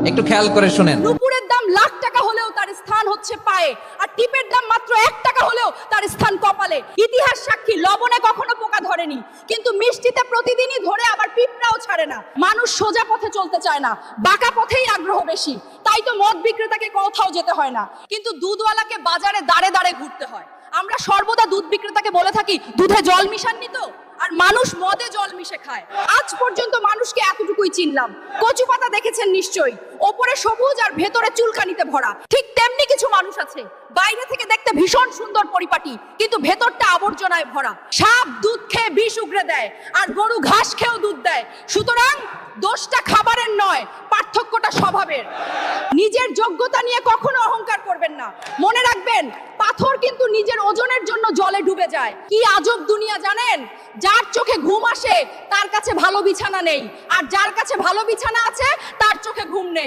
একটু খেয়াল করে শুনেন। নুপুরের দাম লাখ টাকা হলেও তার স্থান হচ্ছে পায়ে, আর টিপের দাম মাত্র 1 টাকা হলেও তার স্থান কপালে। ইতিহাস সাক্ষী, লবণে কখনো পোকা ধরেনি, কিন্তু মিষ্টিতে প্রতিদিনই ধরে, আবার পিঁপড়াও ছাড়ে না। মানুষ সোজা পথে চলতে চায় না, বাঁকা পথেই আগ্রহ বেশি। তাই তো মদ বিক্রেতাকে কোথাও যেতে হয় না, কিন্তু দুধওয়ালাকে বাজারে দাঁড়ে দাঁড়ে ঘুরতে হয়। আমরা সর্বদা দুধ বিক্রেতাকে বলে থাকি, দুধে জল মিশাননি তো? আর মানুষ মদে জল মিশে খায়। আজ পর্যন্ত মানুষকে এতটুকুই চিনলাম। কচু পাতা দেখেছেন নিশ্চয়ই, ওপরে সবুজ আর ভেতরে চুলকানিতে ভরা। ঠিক তেমনি কিছু মানুষ আছে, বাইরে থেকে দেখতে ভীষণ সুন্দর পরিপাটি, কিন্তু ভেতরটা আবর্জনায় ভরা। সাপ দুধ খেয়ে বিষ উগরে দেয়, আর গরু ঘাস খেয়েও দুধ দেয়। সুতরাং দোষটা খাবারের নয়, পার্থক্যটা স্বভাবের। নিজের যোগ্যতা নিয়ে কখনো অহংকার করবেন না। মনে রাখবেন, পাথর কিন্তু নিজের ওজনের জন্য জলে ডুবে যায়। কি আজব দুনিয়া জানেন? যার চোখে ঘুম আসে তার কাছে ভালো বিছানা নেই, আর যার কাছে ভালো বিছানা আছে তার চোখে ঘুম নেই।